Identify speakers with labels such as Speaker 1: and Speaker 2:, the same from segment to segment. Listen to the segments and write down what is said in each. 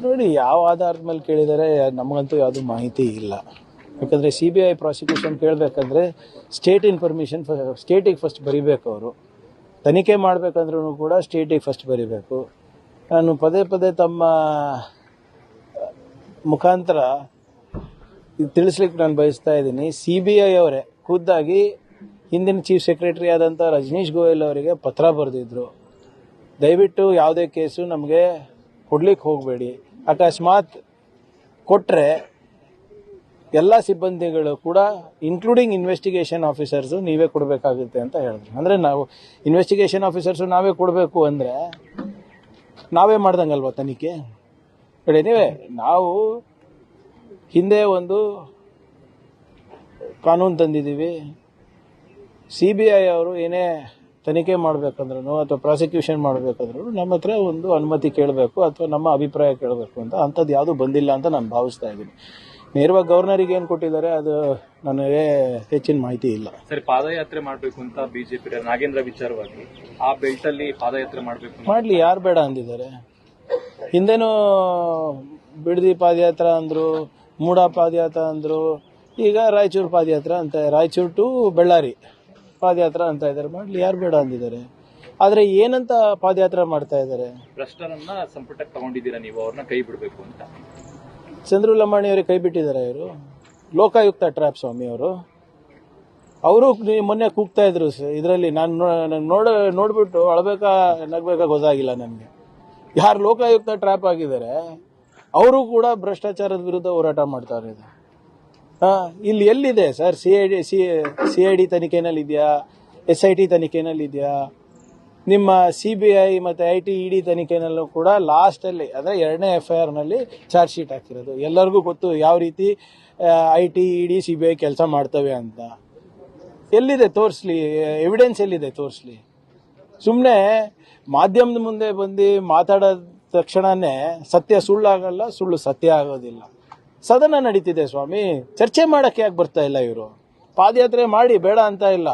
Speaker 1: ನೋಡಿ, ಯಾವ ಆಧಾರದ ಮೇಲೆ ಕೇಳಿದರೆ ನಮಗಂತೂ ಯಾವುದು ಮಾಹಿತಿ ಇಲ್ಲ. ಯಾಕಂದರೆ CBI ಪ್ರಾಸಿಕ್ಯೂಷನ್ ಕೇಳಬೇಕಂದ್ರೆ ಸ್ಟೇಟ್ ಇನ್ಫಾರ್ಮೇಷನ್ ಸ್ಟೇಟಿಗೆ ಫಸ್ಟ್ ಬರೀಬೇಕು. ಅವರು ತನಿಖೆ ಮಾಡಬೇಕಂದ್ರೂ ಕೂಡ ಸ್ಟೇಟಿಗೆ ಫಸ್ಟ್ ಬರೀಬೇಕು. ನಾನು ಪದೇ ಪದೇ ತಮ್ಮ ಮುಖಾಂತರ ತಿಳಿಸ್ಲಿಕ್ಕೆ ನಾನು ಬಯಸ್ತಾ ಇದ್ದೀನಿ. CBI ಅವರೇ ಖುದ್ದಾಗಿ ಹಿಂದಿನ ಚೀಫ್ ಸೆಕ್ರೆಟರಿ ಆದಂಥ ರಜನೀಶ್ ಗೋಯಲ್ ಅವರಿಗೆ ಪತ್ರ ಬರೆದಿದ್ರು, ದಯವಿಟ್ಟು ಯಾವುದೇ ಕೇಸು ನಮಗೆ ಕೊಡ್ಲಿಕ್ಕೆ ಹೋಗಬೇಡಿ, ಅಕಸ್ಮಾತ್ ಕೊಟ್ಟರೆ ಎಲ್ಲ ಸಿಬ್ಬಂದಿಗಳು ಕೂಡ ಇನ್ಕ್ಲೂಡಿಂಗ್ ಇನ್ವೆಸ್ಟಿಗೇಷನ್ ಆಫೀಸರ್ಸು ನೀವೇ ಕೊಡಬೇಕಾಗುತ್ತೆ ಅಂತ ಹೇಳಿದ್ರು. ಅಂದರೆ ನಾವು ಇನ್ವೆಸ್ಟಿಗೇಷನ್ ಆಫೀಸರ್ಸು ನಾವೇ ಕೊಡಬೇಕು ಅಂದರೆ ನಾವೇ ಮಾಡ್ದಂಗಲ್ವ ತನಿಖೆ? ನೀವೇ ನಾವು ಹಿಂದೆ ಒಂದು ಕಾನೂನು ತಂದಿದ್ದೀವಿ. CBI ಅವರು ಏನೇ ತನಿಖೆ ಮಾಡಬೇಕಂದ್ರೂ ಅಥವಾ ಪ್ರಾಸಿಕ್ಯೂಷನ್ ಮಾಡಬೇಕಂದ್ರೂ ನಮ್ಮ ಹತ್ರ ಒಂದು ಅನುಮತಿ ಕೇಳಬೇಕು ಅಥವಾ ನಮ್ಮ ಅಭಿಪ್ರಾಯ ಕೇಳಬೇಕು ಅಂತ. ಅಂಥದ್ದು ಯಾವುದೂ ಬಂದಿಲ್ಲ ಅಂತ ನಾನು ಭಾವಿಸ್ತಾ ಇದ್ದೀನಿ. ನೇರವಾಗಿ ಗವರ್ನರಿಗೆ ಏನು ಕೊಟ್ಟಿದ್ದಾರೆ ಅದು ನನಗೆ ಹೆಚ್ಚಿನ ಮಾಹಿತಿ ಇಲ್ಲ.
Speaker 2: ಸರಿ, ಪಾದಯಾತ್ರೆ ಮಾಡಬೇಕು ಅಂತ ಬಿಜೆಪಿ ನಾಗೇಂದ್ರ ವಿಚಾರವಾಗಿ ಆ ಬೆಲ್ಟ್ ಅಲ್ಲಿ ಪಾದಯಾತ್ರೆ
Speaker 1: ಮಾಡಲಿ, ಯಾರು ಬೇಡ ಅಂದಿದ್ದಾರೆ? ಹಿಂದೆನೂ ಬಿಡದಿ ಪಾದಯಾತ್ರೆ ಅಂದರು, ಮೂಡಾ ಪಾದಯಾತ್ರೆ ಅಂದರು, ಈಗ ರಾಯಚೂರು ಪಾದಯಾತ್ರೆ ಅಂತ, ರಾಯಚೂರು ಟು ಬಳ್ಳಾರಿ ಪಾದಯಾತ್ರೆ ಅಂತ ಇದ್ದಾರೆ. ಮಾಡಲಿ, ಯಾರು ಬೇಡ ಅಂದಿದ್ದಾರೆ? ಆದರೆ ಏನಂತ ಪಾದಯಾತ್ರೆ ಮಾಡ್ತಾ ಇದ್ದಾರೆ?
Speaker 2: ಭ್ರಷ್ಟರನ್ನ ಸಂಪುಟಕ್ಕೆ ತಗೊಂಡಿದ್ದೀರಾ ನೀವು, ಅವ್ರನ್ನ ಕೈ ಬಿಡಬೇಕು ಅಂತ.
Speaker 1: ಚಂದ್ರು ಲಮಾಣಿ ಅವರಿಗೆ ಕೈ ಬಿಟ್ಟಿದ್ದಾರೆ ಇವರು. ಲೋಕಾಯುಕ್ತ ಟ್ರ್ಯಾಪ್ ಸ್ವಾಮಿ ಅವರು ಮೊನ್ನೆ ಕೂಗ್ತಾ ಇದ್ರು ಇದರಲ್ಲಿ. ನಾನು ನೋಡ್ಬಿಟ್ಟು ಅಳಬೇಕಾ ನಗ್ಬೇಕಾ ಗೊತ್ತಾಗಿಲ್ಲ ನನಗೆ. ಯಾರು ಲೋಕಾಯುಕ್ತ ಟ್ರ್ಯಾಪ್ ಆಗಿದ್ದಾರೆ ಅವರು ಕೂಡ ಭ್ರಷ್ಟಾಚಾರದ ವಿರುದ್ಧ ಹೋರಾಟ ಮಾಡ್ತಾರೆ. ಇಲ್ಲಿ ಎಲ್ಲಿದೆ ಸರ್? CID ತನಿಖೆನಲ್ಲಿ ಇದೆಯಾ? SIT ತನಿಖೆನಲ್ಲಿ ಇದೆಯಾ? ನಿಮ್ಮ CBI ಮತ್ತು ED ತನಿಖೆನಲ್ಲೂ ಕೂಡ ಲಾಸ್ಟಲ್ಲಿ ಅಂದರೆ 2ನೇ FIR ನಲ್ಲಿ ಚಾರ್ಜ್ ಶೀಟ್ ಹಾಕಿರೋದು. ಎಲ್ಲರಿಗೂ ಗೊತ್ತು ಯಾವ ರೀತಿ IT ED CBI ಕೆಲಸ ಮಾಡ್ತವೆ ಅಂತ. ಎಲ್ಲಿದೆ ತೋರಿಸ್ಲಿ, ಎವಿಡೆನ್ಸ್ ಎಲ್ಲಿದೆ ತೋರಿಸ್ಲಿ. ಸುಮ್ಮನೆ ಮಾಧ್ಯಮದ ಮುಂದೆ ಬಂದು ಮಾತಾಡೋ ತಕ್ಷಣನೇ ಸತ್ಯ ಸುಳ್ಳಾಗಲ್ಲ, ಸುಳ್ಳು ಸತ್ಯ ಆಗೋದಿಲ್ಲ. ಸದನ ನಡೀತಿದೆ ಸ್ವಾಮಿ, ಚರ್ಚೆ ಮಾಡಕ್ಕೆ ಯಾಕೆ ಬರ್ತಾ ಇಲ್ಲ ಇವರು? ಪಾದಯಾತ್ರೆ ಮಾಡಿ ಬೇಡ ಅಂತ ಇಲ್ಲ,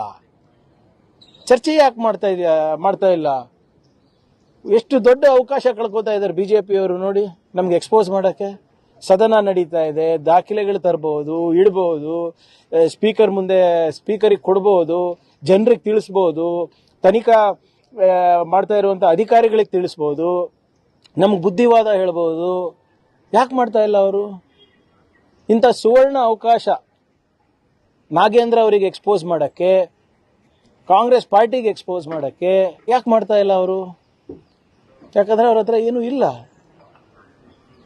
Speaker 1: ಚರ್ಚೆ ಯಾಕೆ ಮಾಡ್ತಾ ಇಲ್ಲ? ಎಷ್ಟು ದೊಡ್ಡ ಅವಕಾಶ ಕಳ್ಕೊತಾ ಇದ್ದಾರೆ ಬಿಜೆಪಿಯವರು ನೋಡಿ ನಮ್ಗೆ ಎಕ್ಸ್ಪೋಸ್ ಮಾಡಕ್ಕೆ. ಸದನ ನಡೀತಾ ಇದೆ, ದಾಖಲೆಗಳು ತರಬಹುದು, ಇಡಬಹುದು, ಸ್ಪೀಕರ್ ಮುಂದೆ ಸ್ಪೀಕರಿಗೆ ಕೊಡಬಹುದು, ಜನರಿಗೆ ತಿಳಿಸ್ಬಹುದು, ತನಿಖಾ ಮಾಡ್ತಾ ಇರುವಂತ ಅಧಿಕಾರಿಗಳಿಗೆ ತಿಳಿಸ್ಬಹುದು, ನಮ್ಗೆ ಬುದ್ಧಿವಾದ ಹೇಳ್ಬಹುದು. ಯಾಕೆ ಮಾಡ್ತಾ ಇಲ್ಲ ಅವರು? ಇಂಥ ಸುವರ್ಣ ಅವಕಾಶ ನಾಗೇಂದ್ರ ಅವರಿಗೆ ಎಕ್ಸ್ಪೋಸ್ ಮಾಡಕ್ಕೆ, ಕಾಂಗ್ರೆಸ್ ಪಾರ್ಟಿಗೆ ಎಕ್ಸ್ಪೋಸ್ ಮಾಡಕ್ಕೆ ಯಾಕೆ ಮಾಡ್ತಾ ಇಲ್ಲ ಅವರು? ಯಾಕಂದ್ರೆ ಅವ್ರ ಹತ್ರ ಏನೂ ಇಲ್ಲ.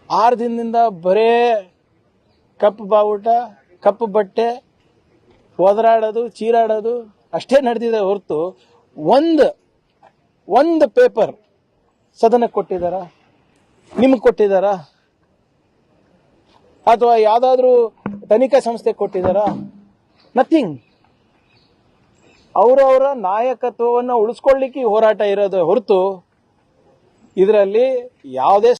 Speaker 1: 6 ದಿನದಿಂದ ಬರೇ ಕಪ್ಪು ಬಾವುಟ, ಕಪ್ಪು ಬಟ್ಟೆ, ಒದರಾಡೋದು, ಚೀರಾಡೋದು ಅಷ್ಟೇ ನಡೆದಿದೆ ಹೊರತು ಒಂದು ಪೇಪರ್ ಸದನಕ್ಕೆ ಕೊಟ್ಟಿದ್ದಾರಾ? ನಿಮ್ಗೆ ಕೊಟ್ಟಿದ್ದಾರಾ? ಅಥವಾ ಯಾವುದಾದ್ರೂ ತನಿಖಾ ಸಂಸ್ಥೆ ಕೊಟ್ಟಿದ್ದಾರಾ? ನಥಿಂಗ್. ಅವರವರ ನಾಯಕತ್ವವನ್ನು ಉಳಿಸ್ಕೊಳ್ಳಿಕ್ಕೆ ಹೋರಾಟ ಇರೋದು ಹೊರತು ಇದರಲ್ಲಿ ಯಾವುದೇ